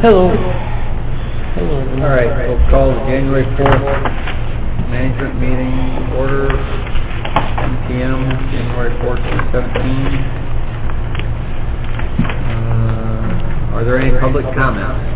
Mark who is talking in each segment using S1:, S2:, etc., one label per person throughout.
S1: Hello.
S2: All right, we'll call the January 4th management meeting to order, 10 p.m., January 4th, 2017. Are there any public comments?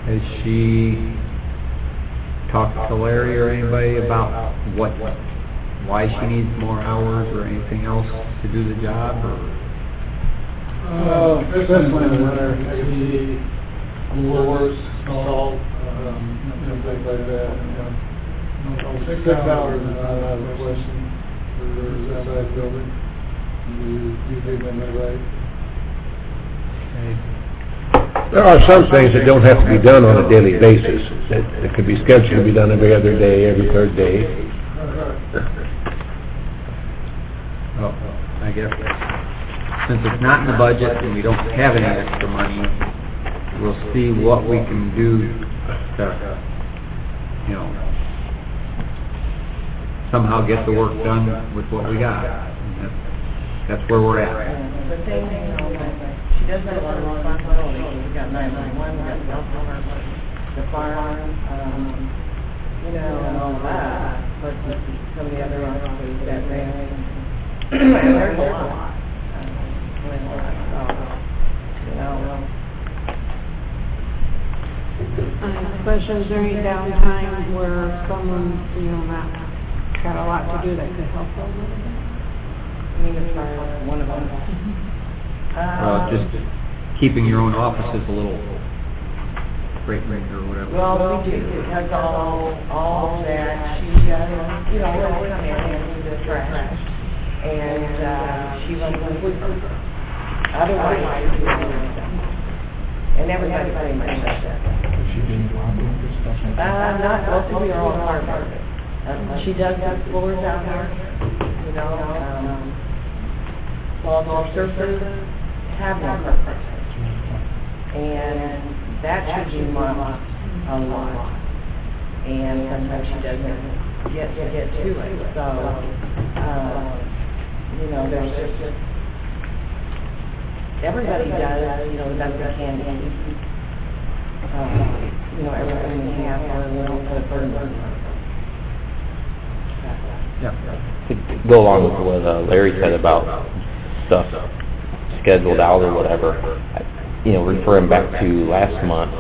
S2: Has she talked to Larry or anybody about why she needs more hours or anything else to do the job? Or?
S3: Especially in the winter, maybe floors, salt, things like that. 6 hours is not out of the question for that size building. You think I'm right?
S2: Okay.
S1: There are some things that don't have to be done on a daily basis. That could be scheduled to be done every other day, every third day.
S2: Well, I guess since it's not in the budget and we don't have any extra money, we'll see what we can do to, somehow get the work done with what we got. That's where we're at.
S4: The thing, she does have a lot of responsibility. We've got 911, we've got the health department, the farm, and all of that. But some of the other offices that they, there's a lot.
S5: Especially during downtime where someone, not got a lot to do that could help them with it.
S4: I mean, as far as one of them.
S2: Just keeping your own offices a little break or whatever.
S4: Well, we do, because all that she does, we'll come in and do the trash, and she runs the food. Otherwise, she do all the stuff. And everybody pretty much does that. Not most of your own apartment. She does the floors out there, all the surfaces have no purpose. And that should be mopped a lot. And sometimes she doesn't get to it. So, there's just, everybody does, the best they can to keep, everything we have, or we don't put a burden on it.
S2: Yeah.
S6: To go along with what Larry said about stuff scheduled out or whatever, referring back to last month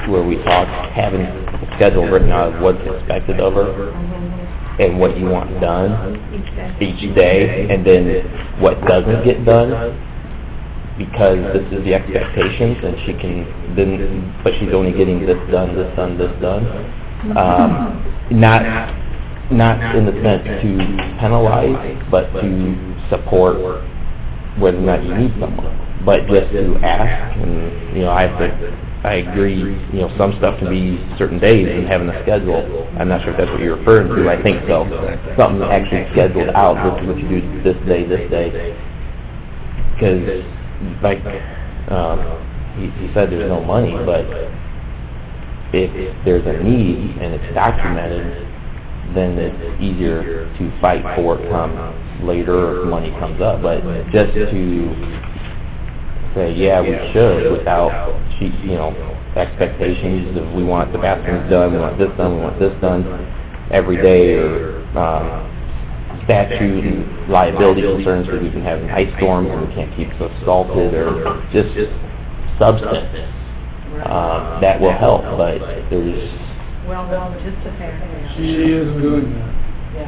S6: where we talked, having a schedule written out of what's expected of her and what you want done each day, and then what doesn't get done, because this is the expectations, and she can then, but she's only getting this done, this done, this done. Not in the sense to penalize, but to support whether or not you need someone. But just to ask, and I agree. Some stuff can be certain days and having a schedule. I'm not sure if that's what you're referring to. I think so. Something actually scheduled out. This is what you do this day, because like he said, there's no money, but if there's a need and it's documented, then it's easier to fight for it come later or if money comes up. But just to say, yeah, we should, without expectations of we want the bathrooms done, we want this done, we want this done every day, or statute and liability concerns that we can have in ice storms and we can't keep so salted, or just substance. That will help, but there's...
S4: Well, just a fair.
S3: She isn't doing that.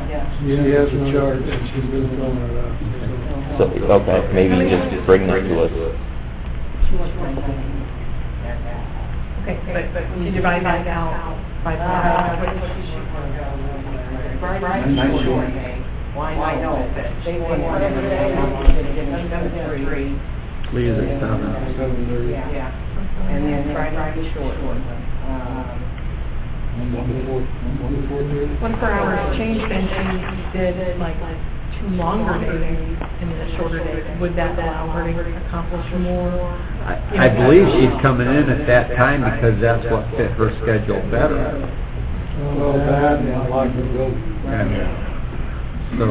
S4: Yeah.
S3: She has a chart and she's been filling it out.
S6: So, okay, maybe just bring that to us.
S4: She wants 19. Okay, but you divide that out by 5.
S2: I'm not sure.
S4: Why no, but they want whatever they want, they're 3.
S2: Leave it at 7.
S4: Yeah, and then Friday be short one.
S5: 24 hours change, then she did like 2 longer days and then a shorter day. Would that allow her to accomplish more?
S2: I believe she's coming in at that time because that's what fit her schedule better.
S3: Well, that, and I like to go.
S2: And so,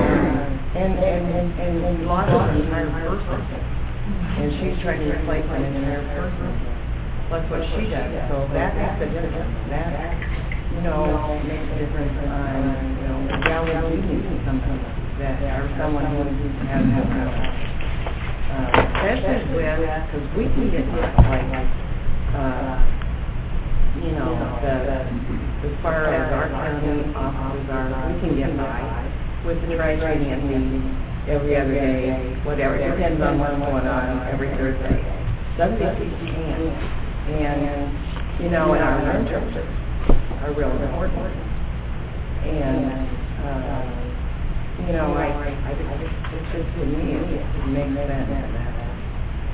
S4: And lots of entire person. And she's trying to replace an entire person. That's what she does. So that makes a difference. That, makes a difference on, gallery meetings sometimes. That or someone who has sessions with, because we can get as far as our county officers are, we can get by with the tri-training at least every other day, whatever, it depends on what's going on every Thursday. Some days we can, and, and our interpreters are real important. And, it's just to me, it makes sense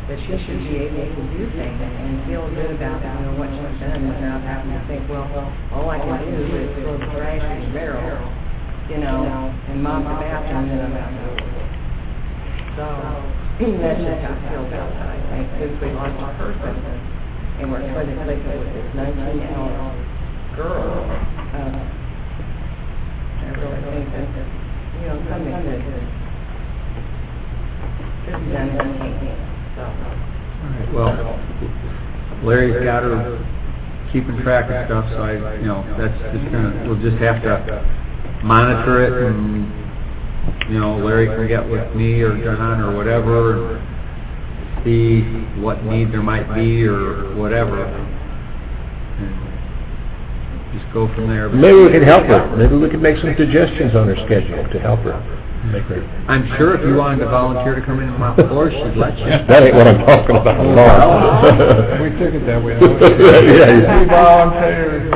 S4: that she should be able to do things and feel good about, what she's done without having to think, well, all I can do is throw the trash in the barrel, and mop the bathroom, and I'm out of work. So, that's just how I feel about it, I think, since we lost our person, and we're trying to click with this 19-hour girl, I really think that, something that should be done in the so.
S2: well, Larry's got her keeping track of stuff, so that's just we'll just have to monitor it, and, Larry can get with me or John or whatever, and see what need there might be or whatever. And just go from there.
S1: Maybe we can help her. Maybe we can make some suggestions on her schedule to help her. Make her.
S2: I'm sure if you wanted to volunteer to come in and mop the floor, she'd let you.
S1: That ain't what I'm talking about at all.
S3: We took it that way.
S1: Yeah.
S3: We volunteered.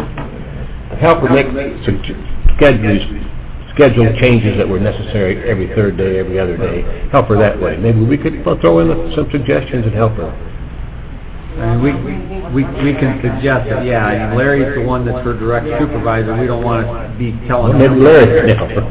S1: Help her make schedule changes that were necessary every third day, every other day. Help her that way. Maybe we could throw in some suggestions and help her.
S2: I mean, we can suggest it, yeah. I mean, Larry's the one that's her direct supervisor. We don't want to be telling
S1: Maybe
S2: him.
S1: Larry can help her.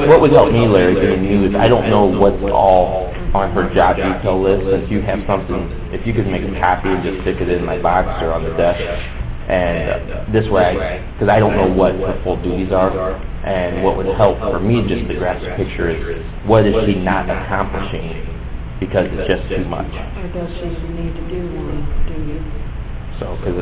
S6: What would help me, Larry, being new is I don't know what's all on her job detail list. If you have something, if you could make a copy and just stick it in my box or on the desk, and this way, because I don't know what her full duties are, and what would help for me just to grasp the picture is what is she not accomplishing because it's just too much.
S5: Or does she need to do one duty?
S6: So, because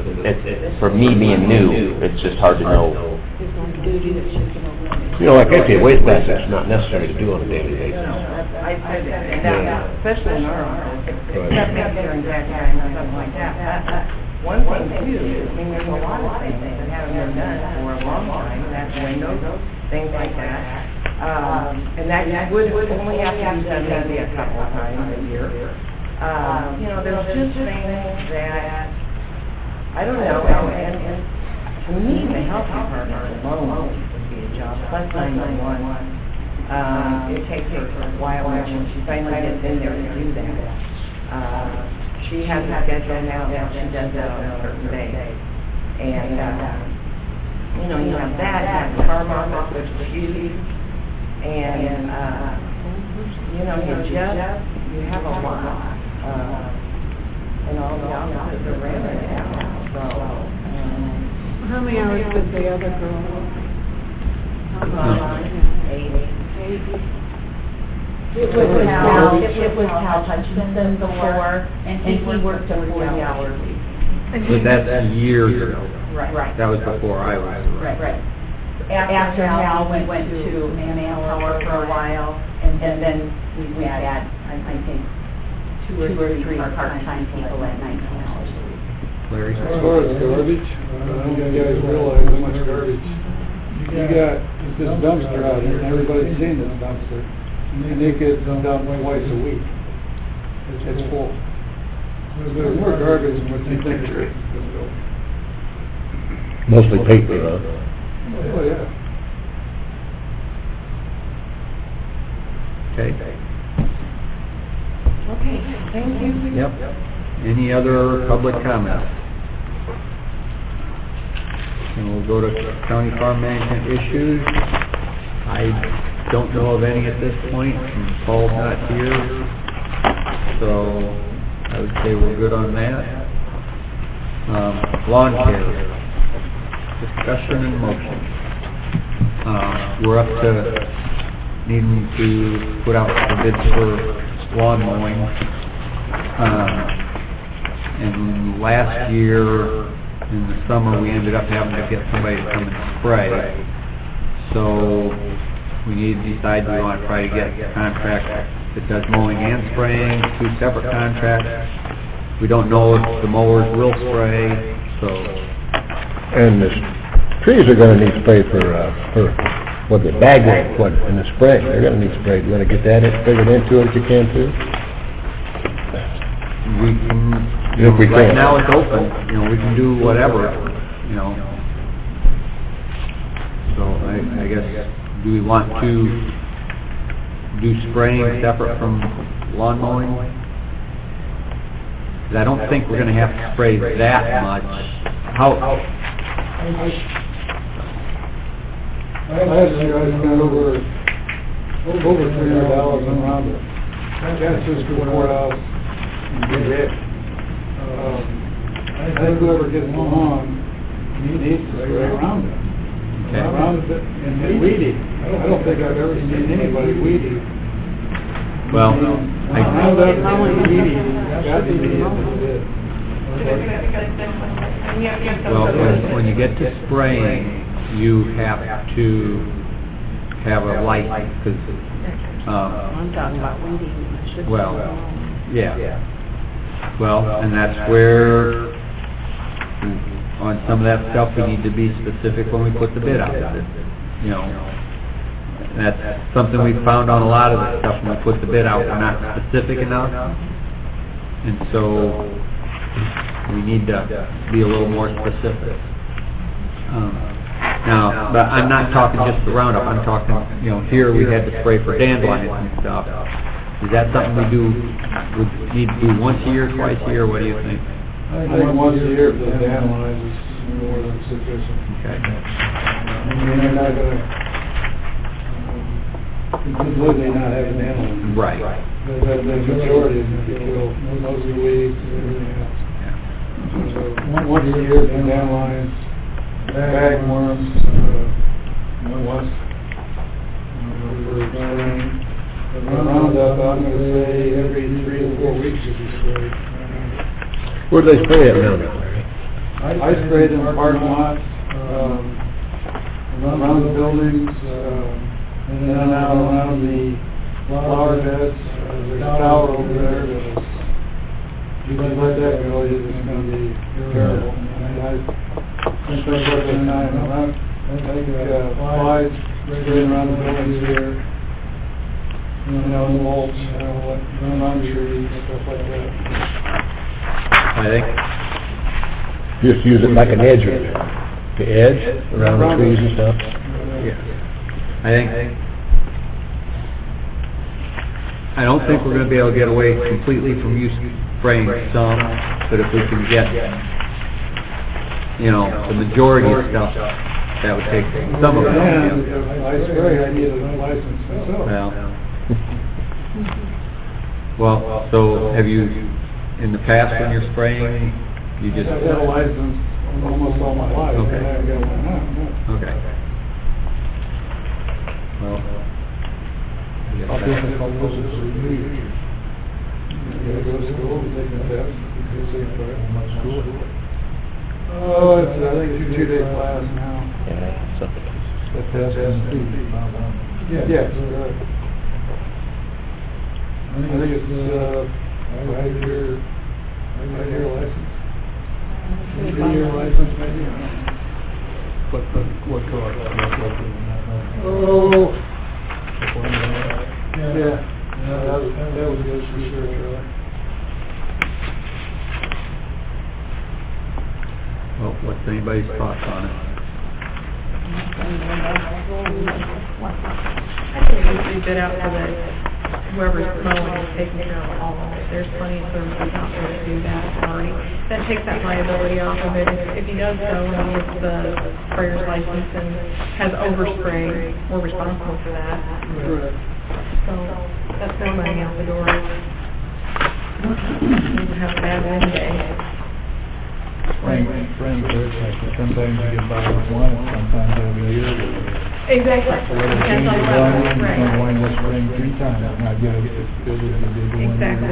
S6: for me being new, it's just hard to know.
S5: Is one duty that she can overcome?
S1: Like empty waste baskets, it's not necessary to do on a daily basis.
S4: I said that, and now, especially in our office, except maybe during that time or something like that. One thing too, there's a lot of things that haven't been done for a long time, that's windows, things like that. And that would only have to be done maybe a couple of times a year. There's just things that, I don't know, and to me, the health department alone would be a job, plus 911. It takes her a while when she finally gets in there to do that. She has a schedule now that she does that on a certain day. And, you have that, you have the farm office, which is huge. And, you have a lot. And all the offices are rented now, so.
S5: How many hours did the other girl work?
S4: 80. It was Hal Hutchinson before, and he worked 40 hours a week.
S2: But that's years ago.
S4: Right.
S2: That was before I was.
S4: Right. After Hal, we went to Manpower for a while, and then we had, I think, 2 or 3 part-time people at 19 hours a week.
S2: Larry?
S3: As far as garbage, I don't think you guys realize how much garbage you you got this dumpster out here, and everybody's seen this dumpster, and it gets dumped twice a week. It's full. There's more garbage than what you think there is.
S1: Mostly paper, huh?
S3: Oh, yeah.
S2: Okay.
S5: Okay, thank you.
S2: Yep. Any other public comments? And we'll go to county farm management issues. I don't know of any at this point, and Paul's not here, so I would say we're good on that. Lawn care, discussion and motion. We're up to needing to put out the bids for lawn mowing. And last year, in the summer, we ended up having to get somebody to come and spray. So we need to decide, do we want to try to get a contract that does mowing and spraying, 2 separate contracts. We don't know if the mowers will spray, so.
S1: And the trees are gonna need spray for what, the bagwork, what, in the spring, they're gonna need sprayed. You wanna get that figured into it if you can too?
S2: We can,
S1: If we
S2: right
S1: can.
S2: now it's open, we can do whatever, So I guess, do we want to do spraying separate from lawn mowing? 'Cause I don't think we're gonna have to spray that much.
S3: Last year, I spent over $300 on Roundup. That's just to wear out and get it. I think whoever gets lawn, needs to spray Roundup.
S2: Okay.
S3: Roundup and weeding. I don't think I've ever seen anybody weeding.
S2: Well,
S3: Roundup and weeding, got to be it.
S2: Well, when you get to spraying, you have to have a light, because,
S5: I'm talking about weeding. I should say
S2: Well,
S5: lawn.
S2: yeah. Well, and that's where, on some of that stuff, we need to be specific when we put the bid out. That's something we've found on a lot of the stuff, when we put the bid out, we're not specific enough. And so, we need to be a little more specific. Now, but I'm not talking just the Roundup, I'm talking, here we had to spray for dandelions and stuff. Is that something would need to do once a year, twice a year, what do you think?
S3: I think once a year for the dandelions is more than sufficient.
S2: Okay.
S3: I mean, they're not gonna, completely not having dandelions.
S2: Right.
S3: But the majority is going to kill most of the weeds and everything else. So once a year, the dandelions, bagworms, once, for spraying. The Roundup, I'm going to say every 3 to 4 weeks should be sprayed.
S1: Where do they spray that Roundup, Larry?
S3: I sprayed in parking lots, around the buildings, and then out around the flower beds. There's a tower over there that is, you let that go, it's going to be terrible. I think that's what they're not, I think flies spraying around the buildings here, mulch, around trees, stuff like that.
S2: I think,
S1: Just use it like an edge, the edge around the trees and stuff?
S2: I don't think we're going to be able to get away completely from you spraying some, but if we can get, the majority of stuff, that would take some of it.
S3: And if I spray, I need a license myself.
S2: Well, so have you, in the past when you're spraying, you just...
S3: I've had a license almost all my life.
S2: Okay.
S3: I haven't got one now, no.
S2: Okay. Well,
S3: I'll do it if I'll listen to you. Yeah, go to school, take the test, because they put it in my school. Oh, it's, I think it's a 2-day class now.
S6: Yeah, so,
S3: The test is yeah, right. I think it's, right-year license. 3-year license, maybe. what cost? Oh. Yeah, that was good for sure, Charlie.
S2: Well, what's anybody's thoughts on it?
S4: I think we bid out for the, whoever's mowing is taking care of all of it. There's plenty of services out there to do that already. That takes that liability off of it. If he does so and he gets the sprayer's license and has overspray, we're responsible for that. So that's their money out the door. We have a bad wind day.
S3: Sometimes you get by with one, and sometimes every year.
S4: Exactly. Depends on what we spray.
S3: One will spring 3 times, not get it as good as you did the one.
S4: Exactly.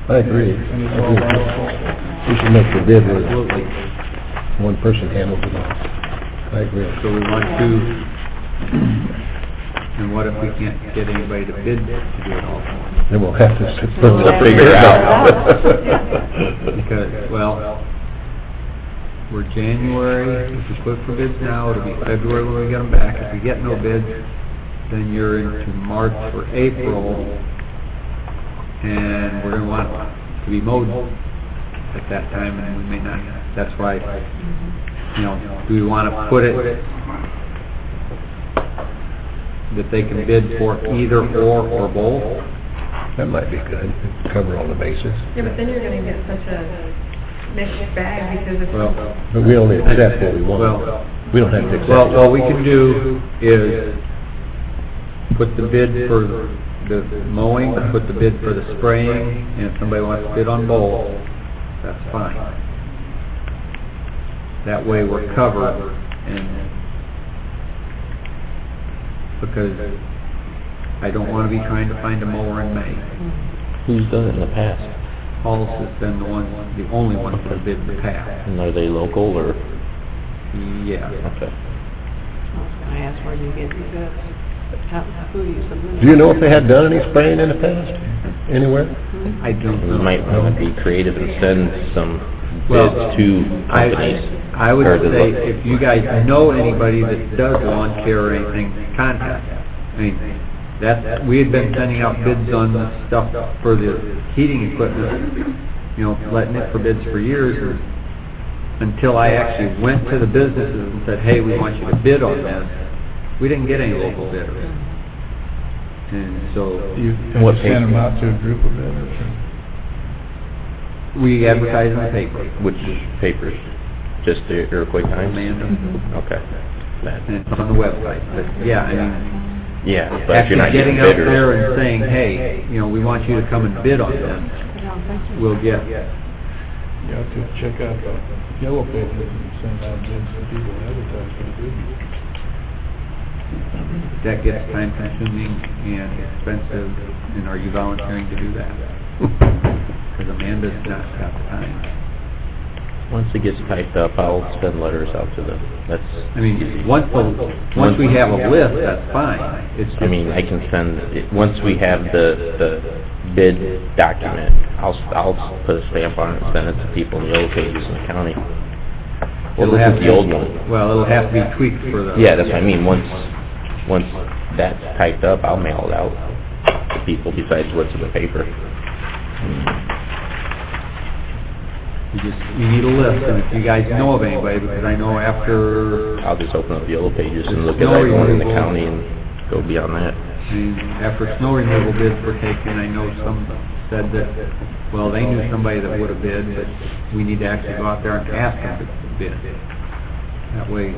S1: I agree.
S3: And it's all our fault.
S1: We should make the bid where
S2: Absolutely.
S1: one person handles it all. I agree.
S2: So we want to, and what if we can't get anybody to bid to do it all?
S1: Then we'll have to
S6: figure it out.
S2: Because, well, we're January, if we put for bids now, it'll be February when we get them back. If we get no bids, then you're into March or April, and we're going to want to be mowed at that time, and we may not. That's why, you know, do we want to put it that they can bid for either or both?
S1: That might be good, cover all the bases.
S4: Yeah, but then you're going to get such a mixed bag because it's...
S2: Well,
S1: But we only accept what we want.
S2: Well,
S1: We don't have to accept.
S2: well, what we can do is put the bid for the mowing, put the bid for the spraying, and if somebody wants to bid on both, that's fine. That way we're covered, and because I don't want to be trying to find a mower in May.
S6: Who's done it in the past?
S2: Paul's has been the only one for bid in the past.
S6: And are they local or?
S2: Yeah.
S6: Okay.
S5: I asked where you get these bids. Who do you submit?
S1: Do you know if they had done any spraying in the past, anywhere?
S2: I don't know.
S6: We might want to be creative and send some
S2: Well,
S6: bids to companies.
S2: I would
S6: Or the
S2: say,
S6: lo-
S2: if you guys know anybody that does lawn care or anything, contact them. I mean, we had been sending out bids on the stuff for the heating equipment, you know, letting it for bids for years, until I actually went to the businesses and said, hey, we want you to bid on this. We didn't get any local bidders. And so,
S6: And what
S3: Send them
S6: paper?
S3: out to a group of bidders.
S2: we advertised in the paper.
S6: Which papers? Just the Iroquois Times?
S2: Amanda,
S6: Okay. That-
S2: and it's on the website, but yeah, I mean,
S6: Yeah, but if
S2: actually
S6: you're not getting
S2: getting out there
S6: bidders,
S2: and saying, hey, you know, we want you to come and bid on this, we'll get,
S3: You have to check out the yellow paper and send out bids to people advertise for the bid.
S2: that gets time consuming and expensive, and are you volunteering to do that? Because Amanda's not got the time.
S6: once it gets typed up, I'll send letters out to them. That's,
S2: I mean, once we have a list, that's fine. It's
S6: I mean, I can send, once we have the bid document, I'll put a stamp on it and send it to people in the old pages in the county. Well,
S2: it'll
S6: this
S2: have
S6: is
S2: to
S6: the
S2: be-
S6: old one.
S2: Well, it'll have to be tweaked for the...
S6: Yeah, that's what I mean. Once that's typed up, I'll mail it out to people besides what's in the paper.
S2: You need a list, and if you guys know of anybody, because I know after,
S6: I'll just open up Yellow Pages and look at
S2: Snow
S6: everyone in the
S2: removal.
S6: county and go beyond that.
S2: after snow removal bids were taken, I know some said that, well, they knew somebody that would have bid, but we need to actually go out there and ask them to bid. That way,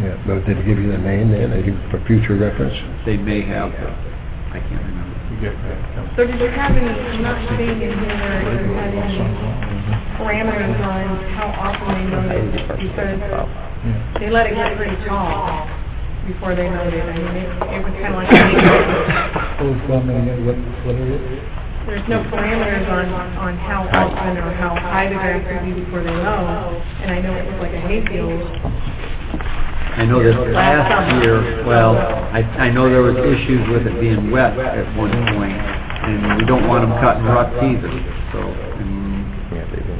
S1: Yeah, but did they give you the name then, for future reference?
S2: they may have, I can't remember.
S4: So did you have any, I'm not seeing in here where you had any parameters on how often they noted? You said they let it get pretty tall before they noted. I mean, it was kind of like,
S3: What are it?
S4: there's no parameters on how often or how high the grass would be before they mow. And I know it was like a hayfield.
S2: I know that last year, well, I know there was issues with it being wet at one point, and we don't want them cutting ruts either, so, and
S6: Yeah, they do.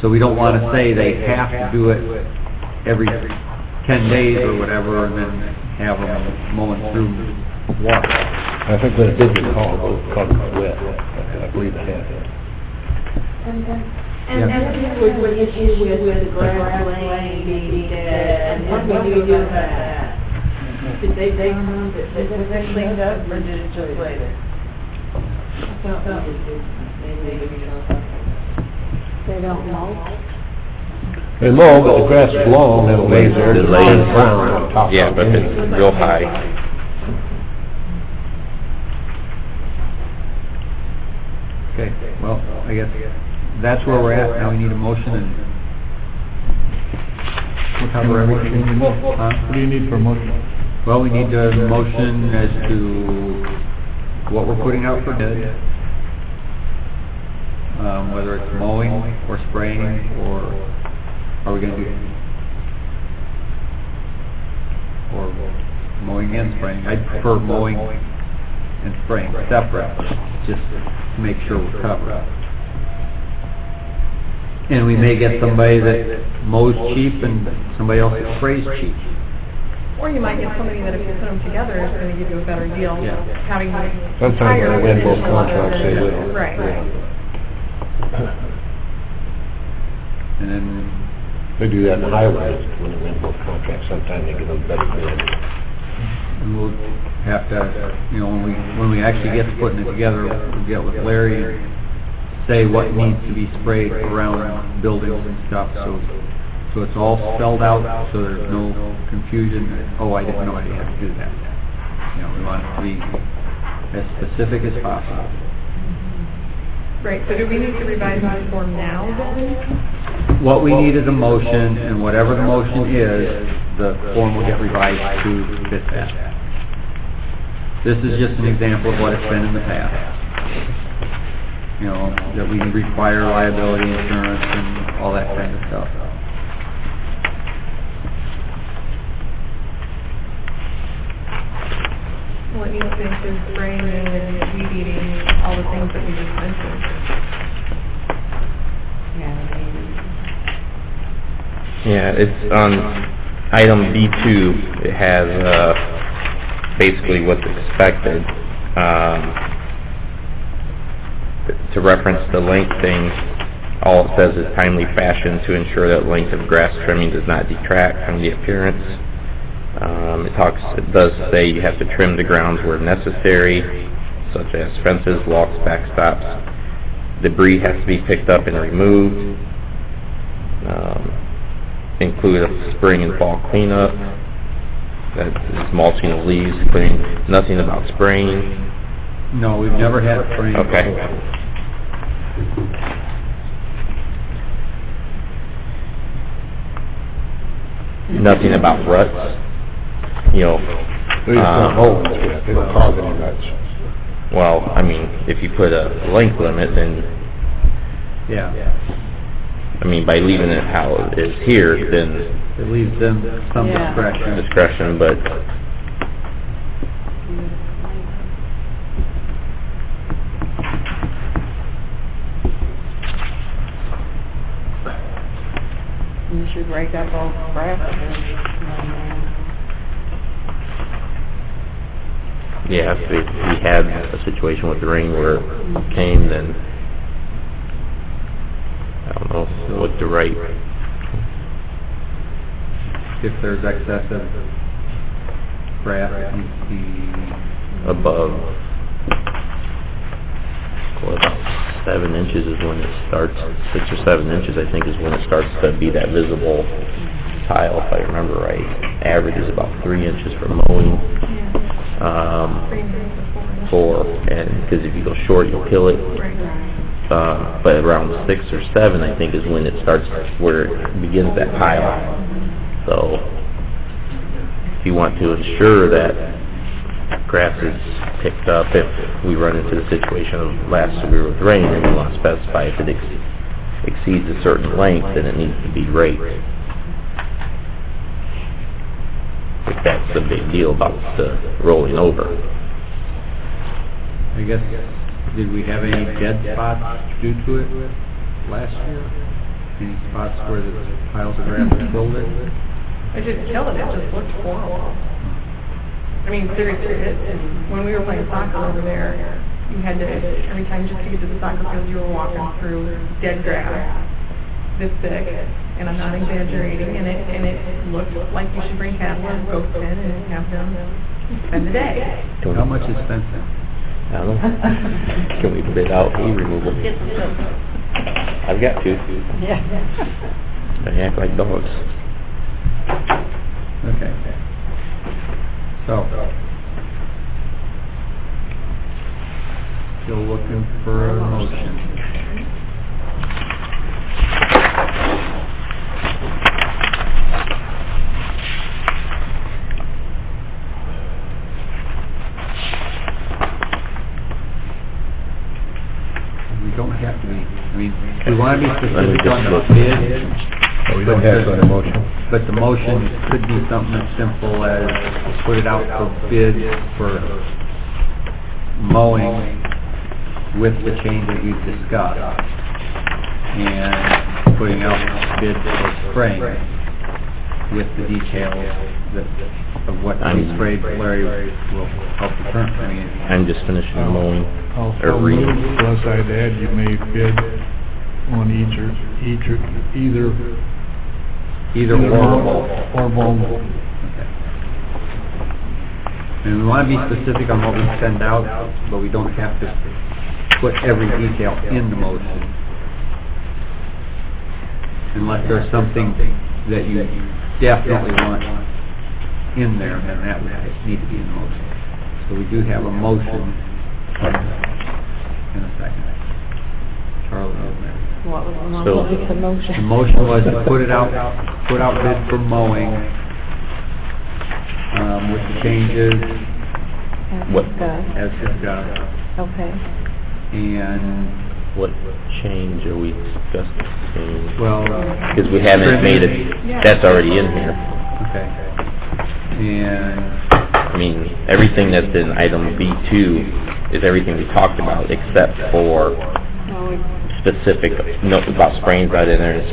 S2: So we don't want to say they have to do it every 10 days or whatever, and then have them mowing through water.
S1: I think when it did get called, it was wet. I believe it had.
S5: And that was the issue with the grass laying being dead, and what do you do with that?
S4: Did they cleaned up, or did it just later?
S5: They don't mow?
S1: They mow, but the grass is long, and it lays there,
S6: It
S1: it's
S6: lays-
S1: on the ground on top.
S6: Yeah,
S1: of
S6: but
S1: it.
S6: it's real high.
S2: Okay, well, I guess that's where we're at. Now we need a motion, and we'll cover everything. Huh?
S3: What do you need for a motion?
S2: Well, we need a motion as to what we're putting out for bid, whether it's mowing or spraying, or are we going to do, or mowing and spraying? I'd prefer mowing and spraying separate, just to make sure we're covered. And we may get somebody that mows cheap and somebody else that sprays cheap.
S7: Or you might get somebody that if you put them together is going to give you a better deal,
S2: Yeah.
S7: having the
S1: Sometimes
S7: higher
S1: when they win both
S7: additional
S1: contracts, they
S7: other-
S1: will.
S7: Right.
S2: And then,
S1: They do that in the highways, when they win both contracts, sometimes they get a better bid.
S2: and we'll have to, when we actually get to putting it together, we'll get with Larry and say what needs to be sprayed around buildings and stuff, so it's all spelled out, so there's no confusion. Oh, I didn't know I had to do that. We want it to be as specific as possible.
S7: Right, so do we need to revise this form now then?
S2: What we need is a motion, and whatever the motion is, the form will get revised to fit that. This is just an example of what it's been in the past. That we require liability insurance and all that kind of stuff.
S7: Well, it needs to include spraying and weed eating, all the things that we just mentioned.
S6: Yeah, it's on item B2, it has basically what's expected. To reference the length thing, all it says is timely fashion to ensure that length of grass trimming does not detract from the appearance. It does say you have to trim the grounds where necessary, such as fences, walks, backstops. Debris has to be picked up and removed. Include a spring and fall cleanup. That is mulching of leaves, cleaning. Nothing about spraying.
S2: No, we've never had a spraying.
S6: Okay. Nothing about ruts.
S1: They just don't hold it, they don't cause any ruts.
S6: Well, I mean, if you put a length limit, then,
S2: Yeah,
S6: I mean, by leaving it how it is here, then
S2: it leaves them some
S5: Yeah.
S2: discretion.
S6: discretion, but
S5: You should break up all grass.
S6: yeah, if we had a situation with the rain where it came, then I don't know what the right,
S2: If there's excessive grass, it needs to be
S6: above, well, about 7 inches is when it starts, 6 or 7 inches I think is when it starts to be that visible tile, if I remember right. Average is about 3 inches for mowing. 4, and because if you go short, you'll kill it. But around 6 or 7, I think, is when it starts, where it begins that tile. So, if you want to ensure that grass is picked up, if we run into the situation of last year with rain, then we want to specify if it exceeds a certain length, then it needs to be raked. If that's the big deal about the rolling over.
S2: I guess, did we have any dead spots due to it last year? Any spots where the piles of grass killed it?
S7: It didn't kill it, it just looked horrible. I mean, seriously, when we were playing soccer over there, you had to, every time just to get to the soccer field, you were walking through dead grass, this thick, and I'm not exaggerating, and it looked like you should bring cattle and goats in and have them spend the day.
S2: How much is fencing?
S6: I don't know. Can we bid out hay removal? I've got two.
S5: Yeah.
S6: They act like dogs.
S2: Okay. So, still looking for a motion. We don't have to be, I mean, we want to be specific on the bid.
S1: We don't have to on a motion.
S2: But the motion could be something as simple as put it out for bid for mowing with the changes we've discussed, and putting out bid for spraying with the details of what we sprayed. Larry will help determine. I mean,
S6: I'm just finishing mowing.
S3: Also, plus I'd add, you may bid on either or both.
S2: And we want to be specific on what we send out, but we don't have to put every detail in the motion. Unless there's something that you definitely want in there, then that would need to be in the motion. So we do have a motion in a second. Charlie,
S5: What was the motion?
S6: So-
S5: What was the motion?
S2: the motion was to put out bid for mowing, with the changes
S6: What?
S2: as discussed,
S5: Okay.
S2: and,
S6: What change are we discussing?
S2: well,
S6: Because we haven't made it, that's already in here.
S2: okay. And,
S6: I mean, everything that's in item B2 is everything we talked about, except for specific notes about spraying right in there, and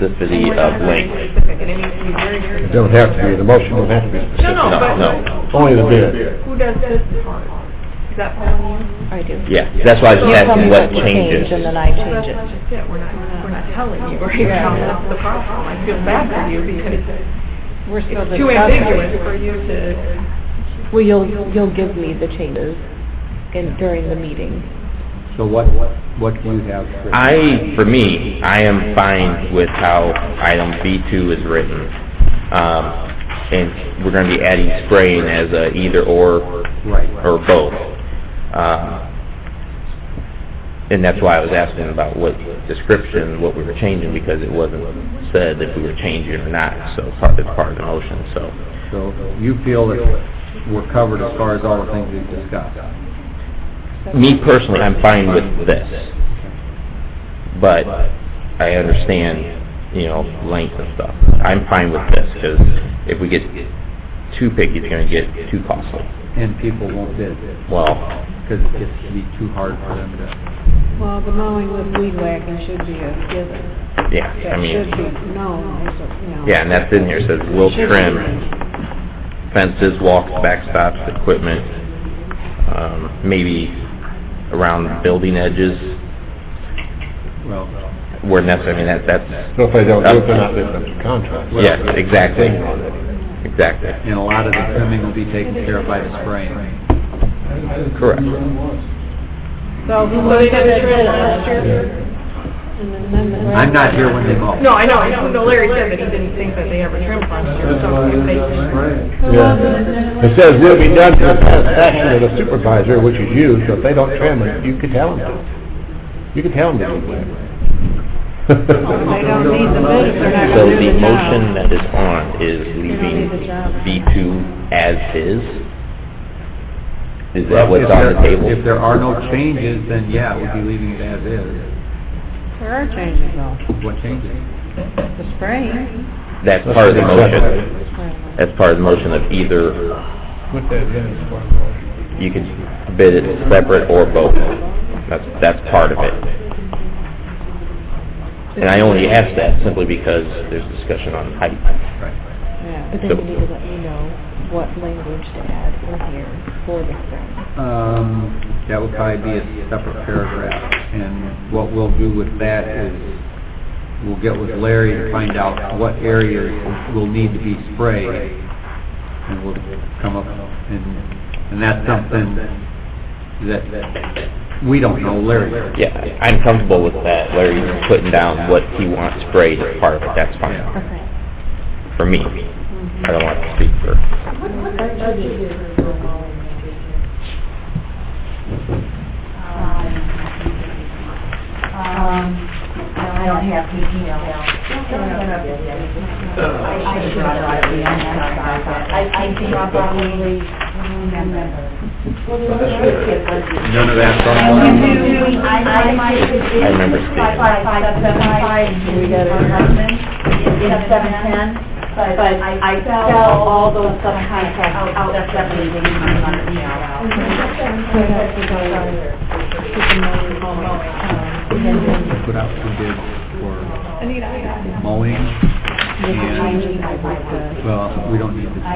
S6: specificity of length.
S7: And it needs to be very, very
S1: It don't have to be, the motion don't have to be specific.
S7: No,
S6: No,
S7: but
S6: no.
S1: Only the bid.
S7: who does this part? Is that Paul?
S5: I do.
S6: Yeah, that's why I was
S5: You tell
S6: asking
S5: me
S6: what
S5: what to change,
S6: changes.
S5: and then I
S7: Well,
S5: change
S7: that's
S5: it.
S7: just it, we're not telling you right now, that's the problem. I feel bad for you because
S5: We're still
S7: it's too
S5: discussing.
S7: ambiguous for you to,
S5: Well, you'll give me the changes during the meeting.
S2: so what do you have? for-
S6: For me, I am fine with how item B2 is written. And we're going to be adding spraying as a either or
S2: Right.
S6: or both. And that's why I was asking about what description, what we were changing, because it wasn't said if we were changing or not, so it's part of the motion, so.
S2: So you feel that we're covered as far as all the things we've discussed?
S6: Me personally, I'm fine with this, but I understand, length and stuff. I'm fine with this, because if we get too picky, it's going to get too costly.
S2: And people won't bid,
S6: Well,
S2: because it gets to be too hard for them to...
S5: Well, the mowing with weed whacking should be a given.
S6: yeah, I
S5: That
S6: mean,
S5: should be known,
S6: yeah, and that's in here, it says will trim fences, walks, backstops, equipment, maybe around building edges,
S2: Well,
S6: where necessary, I mean, that's,
S1: So if they don't do it, they're not living up to contract.
S6: yeah, exactly, exactly,
S2: and a lot of the trimming will be taken care of by the spraying.
S6: correct.
S5: So
S7: they did trim last year?
S2: I'm not here when they mow.
S7: No, I know, Larry said that he didn't think that they ever trimmed last year, so if they,
S1: Yeah. It says will be done to the satisfaction of the supervisor, which is you, so if they don't trim it, you could tell them to. You could tell them to do that.
S5: They don't need the bid if they're not
S6: So
S5: going to do
S6: the
S5: the job.
S6: motion that is on is leaving B2 as is? Is that what's on the table?
S2: If there are no changes, then yeah, we'll be leaving it as is.
S5: There are changes though.
S2: What changes?
S5: The spraying.
S6: That's part of the motion. That's part of the motion of either,
S3: Put that in as part of the motion.
S6: you can bid it separate or both. That's part of it. And I only ask that simply because there's discussion on height.
S2: Right.
S5: Yeah.
S8: But then you need to let me know what language to add in here for the spring.
S2: That would probably be a separate paragraph, and what we'll do with that is, we'll get with Larry to find out what areas will need to be sprayed, and we'll come up, and that's something that we don't know, Larry.
S6: Yeah, I'm comfortable with that. Larry putting down what he wants sprayed as part of it, that's fine.
S8: Okay.
S6: For me. I don't want to speak for...
S4: What budget is for mowing? I don't have details. I should have brought it up. I think probably,
S2: None of that from
S6: I remember speaking.
S4: We got it. 710, but I sell all those subcontracts out at 70, they need money on it,
S2: put out for bid for mowing, and, well, we don't need to.
S4: I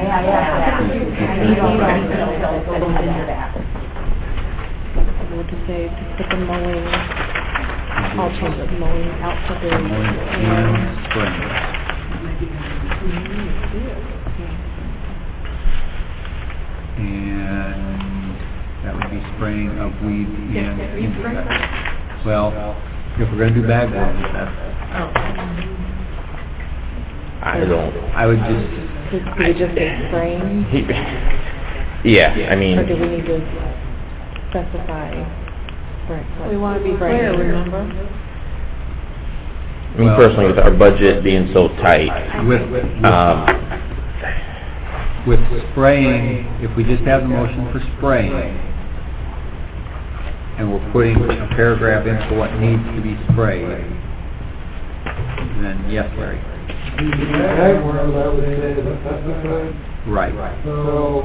S4: need all that.
S8: We'll just say to put the mowing, I'll change it, mowing out for bid.
S2: Mowing and spraying. And that would be spraying of weed and insects. Well, if we're going to do bag worms,
S6: I would just...
S8: Could we just say spraying,
S6: Yeah, I mean...
S8: or do we need to specify?
S5: We want to be clear, remember?
S6: Me personally, with our budget being so tight,
S2: with spraying, if we just have the motion for spraying, and we're putting a paragraph in for what needs to be sprayed, then yes, Larry.
S3: Bagworms, I would say, the pesticide.
S2: Right.
S3: So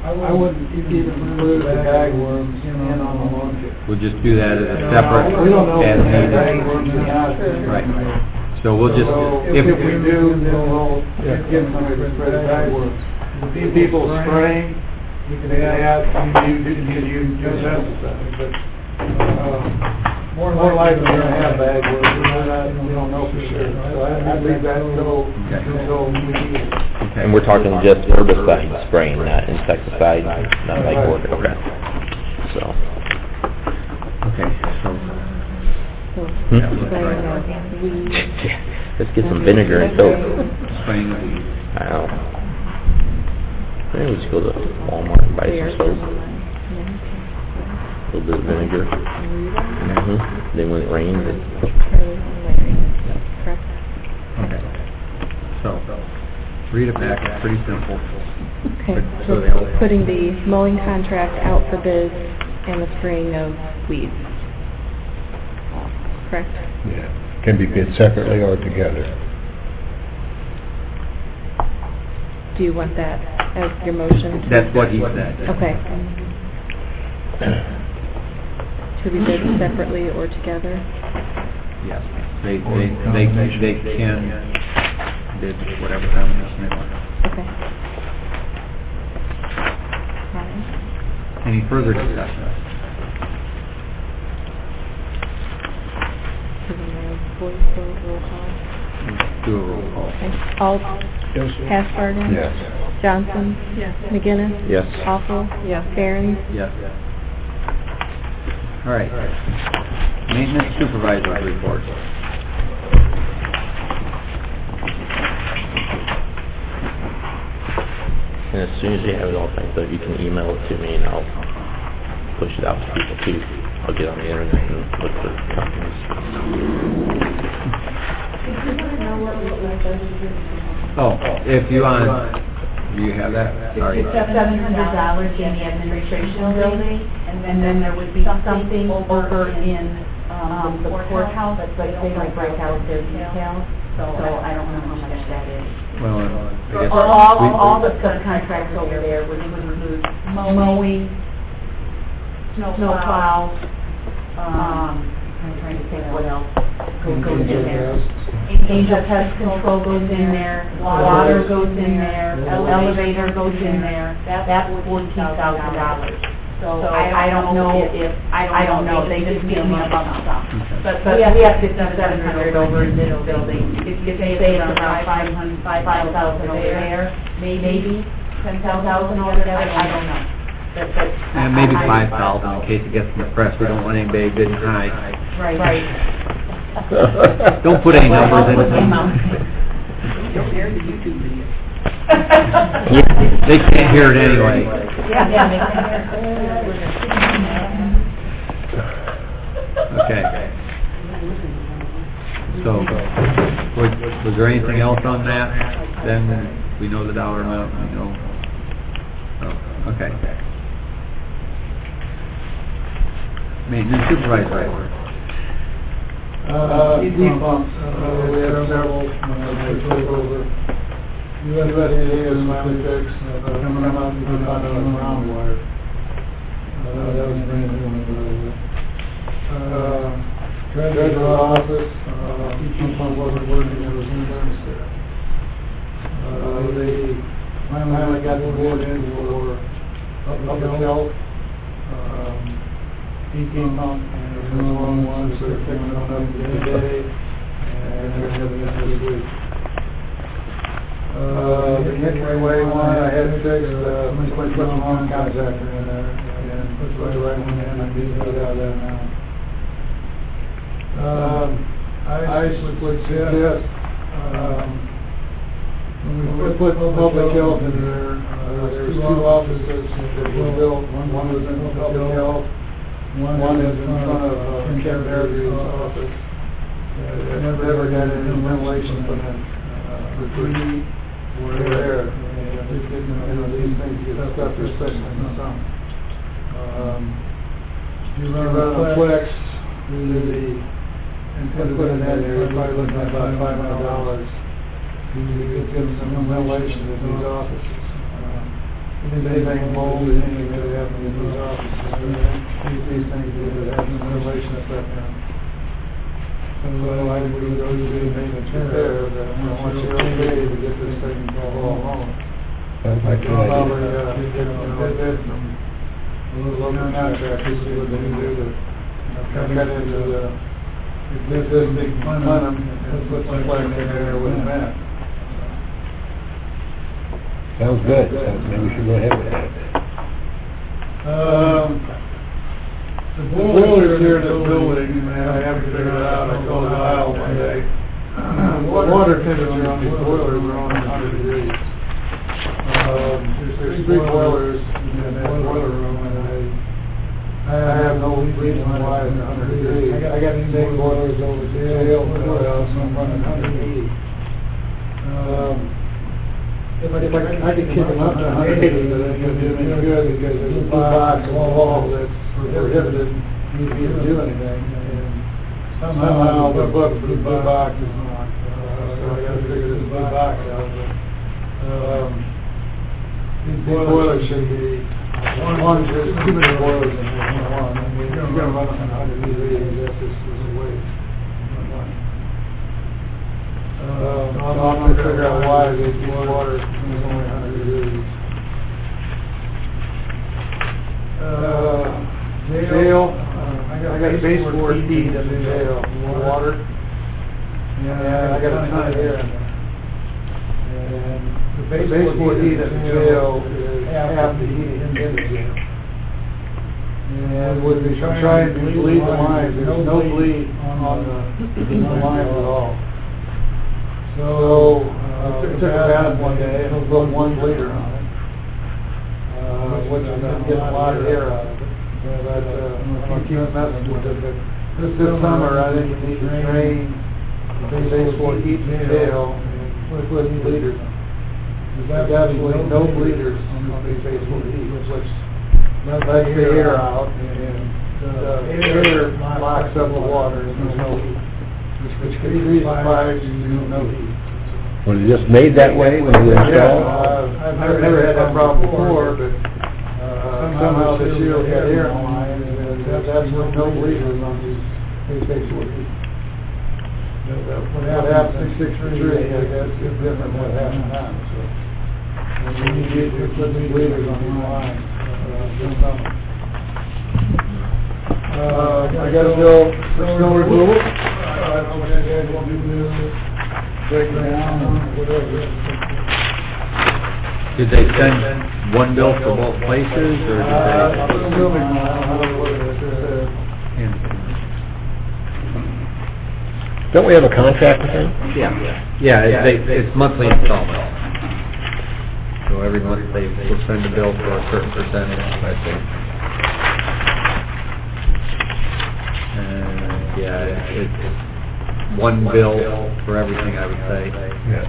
S3: I wouldn't even include the bagworms in on the lawn kit.
S2: We'll just do that as a separate,
S3: We don't know if
S2: as
S3: we have
S2: needed.
S3: bagworms in the house.
S2: Right. So we'll just,
S3: So if we do, then we'll give somebody to spray the bagworms. See people spraying, you can ask, you use pesticide, but, more likely they're gonna have bagworms, we don't know for sure. So I'd leave that until we need it.
S6: and we're talking just herbicide spraying, not insecticide, not like order. Okay. So...
S2: okay, so
S8: So, spraying of weed.
S6: Let's get some vinegar and soap.
S2: spraying of weed.
S6: I don't know. Maybe we just go to Walmart and buy some soap, a little bit of vinegar. Then when it rains,
S8: Correct.
S2: Okay. So, read it back, it's pretty simple.
S8: Okay,
S2: So
S8: so putting the mowing contract out for bids and the spraying of weeds. Correct?
S1: Yeah. Can be bid separately or together.
S8: Do you want that as your motion?
S2: That's what he said.
S8: Okay. Should we bid separately or together?
S2: Yes. They can bid whatever combination they want.
S8: Okay. Fine.
S2: Any further discussion?
S8: Should we have voice vote, roll call?
S2: Do a roll call.
S8: Okay. Alt? Hasbarden?
S1: Yes.
S8: Johnson? Yes. McGinnis?
S6: Yes.
S8: Awful? Yes. Barron?
S2: Yes. All right. Maintenance supervisor report.
S6: and as soon as you have it all typed up, you can email it to me and I'll push it out to people too. I'll get on the internet and look for companies.
S2: Oh, if you want, do you have that? Sorry.
S4: It's $700 in the administration building, and then there would be something over in the courthouse, but they might break out their details, so I don't know how much that is.
S2: Well, I guess.
S4: Or all the subcontracts over there would include mowing, snow plow, I'm trying to think what else, goes in there. Angel Pest Control goes in there, water goes in there, elevator goes in there. That's $14,000. So I don't know if, I don't know, they just give me a bump sum. But we have to get 700 over in this building. If you say it's around 5,000 over there, maybe 10,000 over there, I don't know.
S2: And maybe 5,000 in case it gets in the press. We don't want anybody bidding high.
S4: Right.
S2: Don't put any numbers in it.
S7: Don't share the YouTube video.
S2: They can't hear it anyway. Okay. So, was there anything else on that? Then we know the dollar amount, we know. Oh, okay. Maintenance supervisor.
S3: Heat pumps, we have several, they took over. USDA is finally fixed, coming out, we put on a ground wire. That was brand new. Treasurer office, heat pump wasn't working, there was new thermostat. They finally got the board in for public health, heat pump, and there's no wrong ones, they're picking it up today, and they're having it this week. The Hickory Way one, I had fixed, somebody put the wrong contactor in there, and put the right one in, I did get out of that now. I split this, when we put public health in there, there's two offices that were built, one was in public health, one is in front of Ken Berry's office. Never got any ventilation from it. The three were there, and these things get stuff, especially in the summer. You run a flex through the, and put it in that area, probably looking at about $500. You get some ventilation in these offices. Anything mold, anything that happens in these offices, these things that have some ventilation effect on them. So I would go to the maintenance repair, that once you're okay to get this thing all home.
S1: Sounds like a good
S3: Probably,
S1: idea.
S3: get some local contractors, see what they can do to cut into the, get this big plenum, and put some flag in there with a map.
S1: Sounds good, maybe we should go ahead with that.
S3: The boilers here in the building, I haven't figured it out, I called Lyle one day. Water temperature on these boilers are on 100 degrees. There's three boilers in that boiler room, and I have no reason why it's 100 degrees. I got these big boilers over there, so I'm running 180. If I could keep them up to 180, but it's going to do me good, because there's a box wall that's prohibited me to do anything. And somehow the blue box is not, so I got to figure this blue box out. But, these boilers should be, there's too many boilers in one. I mean, you're going to run them 100 degrees, that's just a waste. I'm going to figure out why they keep water is only 100 degrees. Jail, I got baseboard heat in the jail. Water. Yeah, I got a ton of air in there. And the baseboard heat in the jail is half the heat in the jail. And when we try to bleed the lines, there's no bleed on the lines at all. So, I took a bath one day and I put 1 liter on it, which is going to get a lot of air out of it. But I'm going to keep messing with it. But this summer, I think we need to train the baseboard heat and jail and put bleeders on. There's absolutely no bleeders on these baseboard heat, which lets the air out, and the air locks up the water, and there's no heat, which could increase fires and no heat.
S1: Was it just made that way when you installed?
S3: Yeah, I've never had that problem before, but somehow this year we had air in the line, and there's absolutely no bleeders on these baseboard heat. what happened 663, that's different than what happened now, so. And we need to put these waivers on the line, I got a bill for snow removal. I don't know what you guys want to do, break it down or whatever.
S2: Did they send one bill for both places, or did
S3: I don't know what it is.
S1: Don't we have a contract with them?
S2: Yeah, it's monthly installment. So every month they will send a bill for a certain percentage, I think. And, yeah, it's one bill for everything, I would say.
S1: Yeah.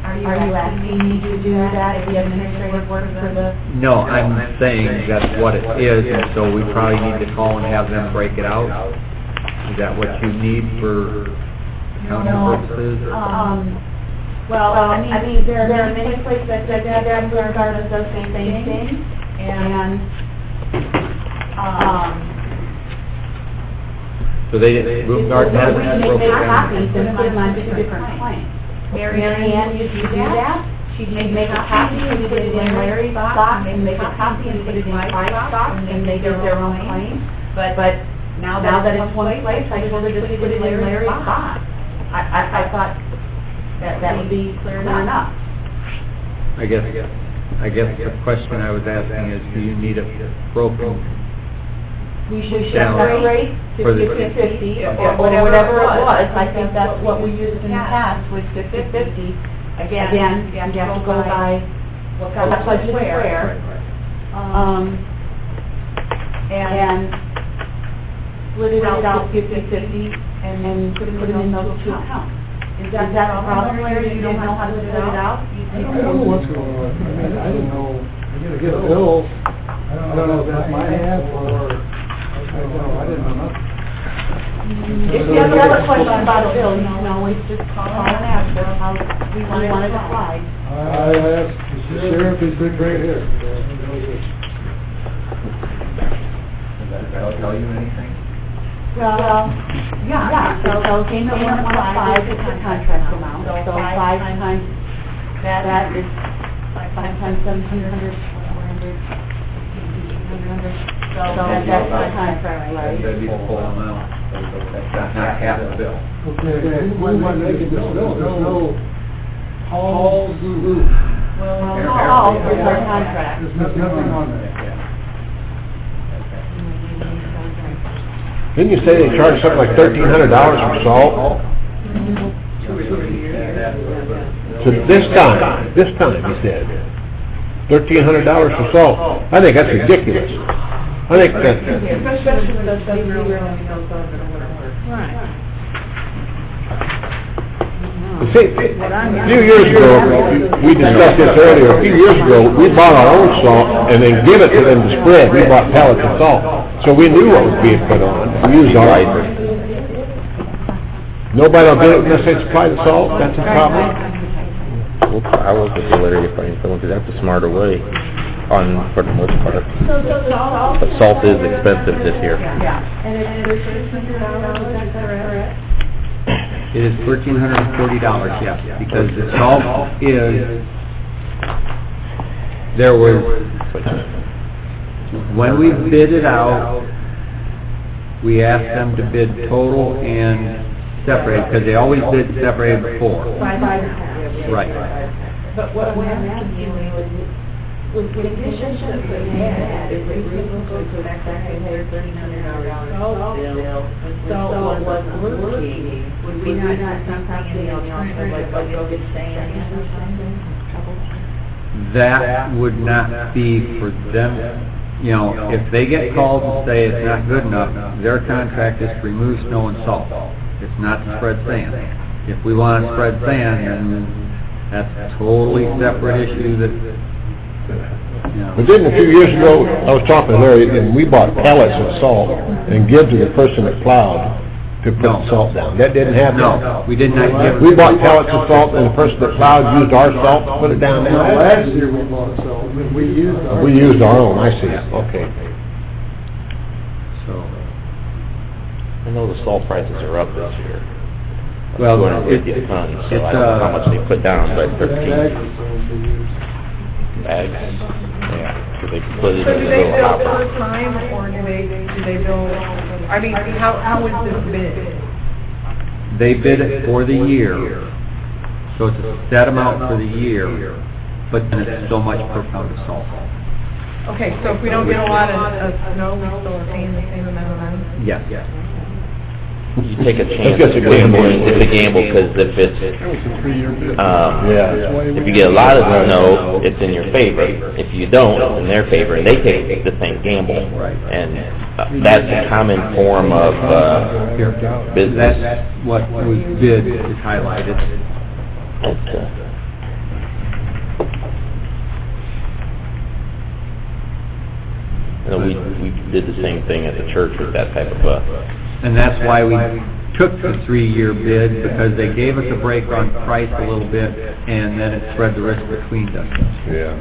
S4: Are you asking me to do that if the administrative work for the?
S2: No, I'm saying that's what it is, and so we probably need to call and have them break it out. Is that what you need for accounting purposes?
S4: Well, I mean, there are many places that Room Garden does the same thing, and,
S2: So they didn't, Room Garden has
S4: we
S2: that
S4: make
S2: broken down?
S4: copies and put them on two different claims. Mary Ann used to do that. She'd make a copy and put it in Larry's box, and make a copy and put it in my box, and they did their own claim. But now that it's one place, I told her to put it in Larry's box. I thought that would be clear enough.
S2: I guess the question I was asking is, do you need it broken?
S4: We should
S2: Down.
S4: separate
S2: For the-
S4: 50/50, or whatever it was. I think that's what we used in the past, was 50/50. Again, you have to go by what's budget where. And split it out 50/50, and then put it in those two accounts. Is that a problem, Larry? You don't know how to split it out?
S3: I don't know what's going on. I don't know. I get a bill. I don't know if that's my half or, I didn't know nothing.
S4: If you have a question about a bill, you can always just call and ask us how we want it applied.
S3: I asked the sheriff, he's been great here.
S2: Does that tell you anything?
S4: Well, yeah, so payment 1.5 is the contract amount, so 5 times, that is 5 times 700, 400, 800, so that's the contract, right?
S2: That'd be the full amount. That's not half the bill.
S3: Okay, who might make it bill? No, all the roof.
S4: Well, all for our contract.
S3: There's nothing on there.
S1: Didn't you say they charged something like $1,300 for salt? So this time he said, $1,300 for salt. I think that's ridiculous. I think that,
S4: Especially when those things really don't go. Right.
S1: see, a few years ago, we discussed this earlier, a few years ago, we bought our own salt and then give it to them to spread. We bought pallets of salt. So we knew what was being put on. We used our item. Nobody will get it unless they supply the salt. That's the problem.
S6: Well, I will with Larry to find someone, because that's a smarter way for the most part. But salt is expensive this year.
S4: And it's $1,300, is that correct?
S2: It is $1,340, yes, because the salt is, there was, when we bid it out, we asked them to bid total and separate, because they always bid separated before. Right.
S4: But what I'm asking you is, with conditions that we had, is it reasonable to expect that $1,300 bill, so it wasn't working, would we not have something in the alternative, like what you're just saying, or something?
S2: That would not be for them, you know, if they get called and say it's not good enough, their contract is to remove snow and salt. It's not to spread sand. If we want to spread sand, then that's a totally separate issue that, you know.
S1: But didn't a few years ago, I was talking to Larry, and we bought pallets of salt and give to the person that plowed to put the salt down. That didn't happen?
S2: No, we did not give.
S1: We bought pallets of salt and the person that plowed used our salt to put it down
S3: Now,
S1: there?
S3: last year we bought salt, we used our.
S1: We used our own, I see. Okay.
S2: So,
S6: I know the salt prices are up this year.
S2: Well,
S6: 250 a ton, so I don't know how much they put down, but 13 bags. Yeah, so they put it
S7: So
S6: in
S7: do
S6: a
S7: they
S6: little
S7: bill
S6: hopper.
S7: per time, or do they bill, I mean, how is this bid?
S2: They bid it for the year, so it's a set amount for the year, but then it's so much per pound of salt.
S7: Okay, so if we don't get a lot of snow, we still are paying the same amount of money?
S2: Yeah.
S6: You take a chance
S1: That's
S6: at
S1: a gamble.
S6: gambling. It's a gamble, because if it's, if you get a lot of snow, it's in your favor. If you don't, it's in their favor, and they take the same gamble.
S2: Right.
S6: And that's a common form of
S2: Here,
S6: business.
S2: that's what was bid is highlighted.
S6: It's, we did the same thing at the church with that type of
S2: And that's why we took the 3-year bid, because they gave us a break on price a little bit, and then it spread the risk between us.
S1: Yeah.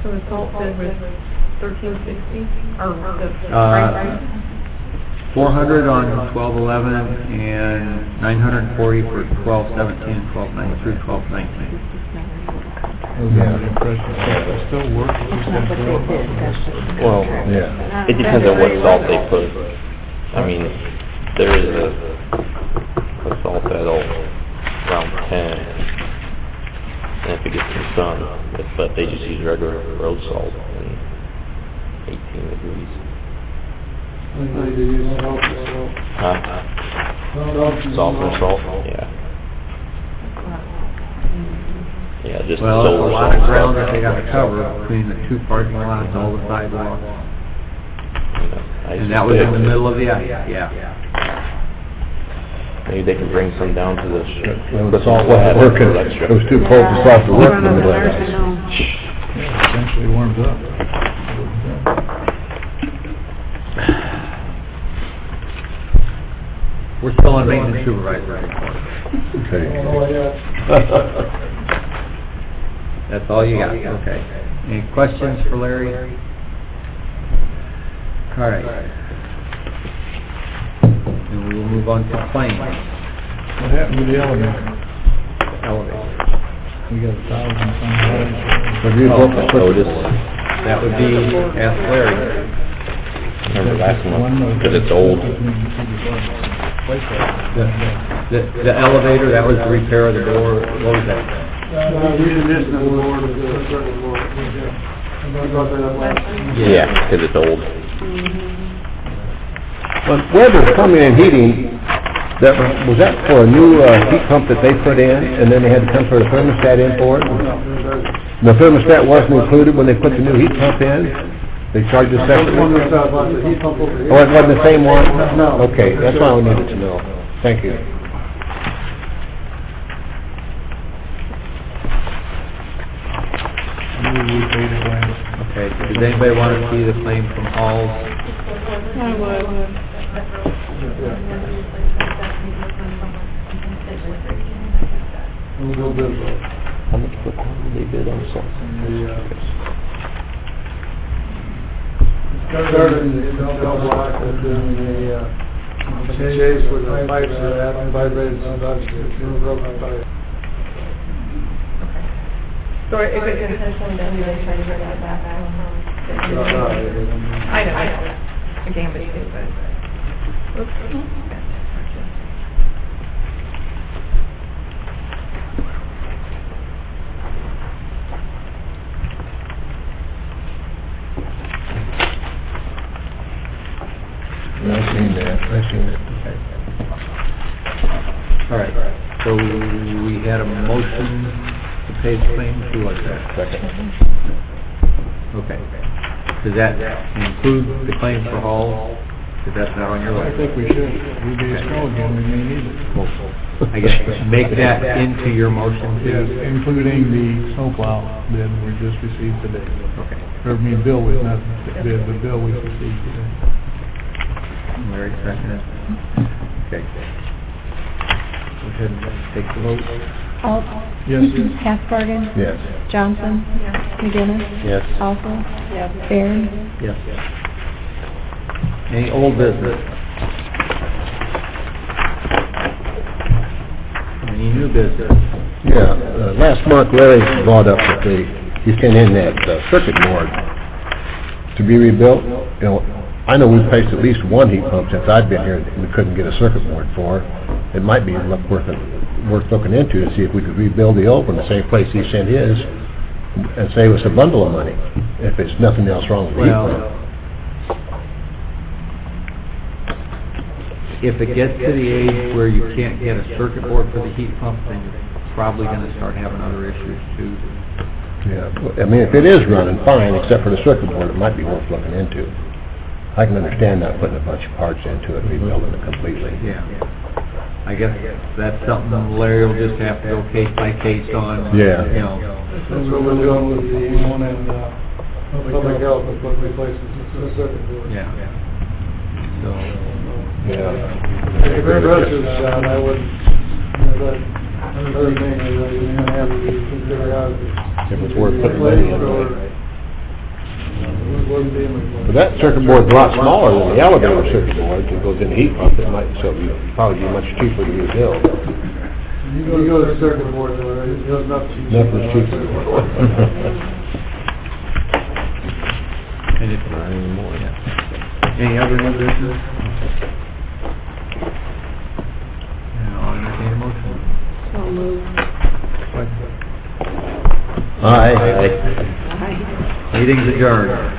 S7: So the salt bid was $13.60, or the
S2: Uh,
S7: price?
S2: 400 on 1211 and 940 for 1217, 1219 through 1219.
S6: well,
S1: Yeah.
S6: it depends on what salt they put. I mean, there is a salt that'll around 10, and if it gets some sun, but they just use regular road salt and 18 degrees. Huh? Salt and salt? Yeah. Yeah, just
S2: Well, it's a
S6: solar
S2: lot
S6: salt.
S2: of ground that they got to cover between the 2 parking lots and all the sidewalks. And that was in the middle of the ice, yeah.
S6: Maybe they can bring some down to the
S1: The salt wasn't working, it was too cold for salt to work in the middle of
S5: I
S1: it.
S5: know.
S3: Eventually warms up.
S2: We're still on maintenance supervisor report.
S1: Okay.
S2: That's all you got, okay. Any questions for Larry? All right. And we will move on to claims.
S3: What happened to the elevator?
S2: Elevator.
S3: We got 1,000 some.
S1: Have you looked at
S6: So this,
S2: That would be, ask Larry.
S6: remember last month, because it's old.
S2: The elevator, that was the repair of the door, what was that?
S3: Reconditioning the board, the circuit board. I brought that up last week.
S6: Yeah, because it's old.
S1: When Weber's Plumbing and Heating, was that for a new heat pump that they put in, and then they had to come for the thermostat in for it? The thermostat wasn't included when they put the new heat pump in? They charged us separately?
S3: One that's about the heat pump over here.
S1: Oh, it wasn't the same one?
S3: No.
S1: Okay, that's all I needed to know. Thank you.
S2: Okay, does anybody want to see the claim from Halls?
S5: I would.
S3: We'll do it.
S6: How much per quarter they bid on salt?
S3: Started in the Bell Block, and then the chase with the pipes that have vibrated sometimes, it's broken by.
S7: So if it's intentionally done, do they try to bring that back? I know. Again, but oops.
S1: I've seen that.
S2: All right, so we had a motion to pay the claims, who was that? Second. Okay. Does that include the claim for Halls? Because that's not on your
S3: I
S2: list.
S3: think we should. We do snow again, we may need it.
S2: I guess, make that into your motion
S3: Yes,
S2: too.
S3: including the snowplow bid we just received today.
S2: Okay.
S3: Or, I mean, bill was not bid, the bill we received today.
S2: Larry, second. Okay. Go ahead and take the vote.
S8: Alt.
S3: Yes, yes.
S8: Halfbargen.
S1: Yes.
S8: Johnson. McGinnis.
S6: Yes.
S8: Alpha. Barron.
S2: Yes. Any old business? Any new business?
S1: Yeah, last month Larry brought up that he sent in that circuit board to be rebuilt. You know, I know we've placed at least one heat pump since I've been here that we couldn't get a circuit board for. It might be worth looking into to see if we could rebuild the old one, the same place he sent his, and save us a bundle of money, if it's nothing else wrong with the heat pump.
S2: If it gets to the age where you can't get a circuit board for the heat pump, then you're probably gonna start having other issues too.
S1: Yeah, I mean, if it is running fine, except for the circuit board, it might be worth looking into. I can understand not putting a bunch of parts into it, rebuilding it completely.
S2: Yeah. I guess that's something Larry will just have to go case by case on.
S1: Yeah.
S2: You know.
S3: That's what we're doing with the one in, public health, but replaces the circuit board.
S2: Yeah. So,
S1: Yeah.
S3: If it rushes, John, I would, that, other thing is that you're gonna have to figure out
S1: If it's worth putting money into it.
S3: Wouldn't be in
S1: But that circuit board's a lot smaller than the elevator circuit board. It goes in the heat pump, it might, so it'd probably be much cheaper to rebuild.
S3: You go to the circuit board, it goes up to.
S1: Nothing's cheaper.
S2: and if not anymore, yeah. Any other new business? I'll entertain a motion.
S5: So moved.
S1: Aye.
S5: Aye.
S2: Meeting's adjourned.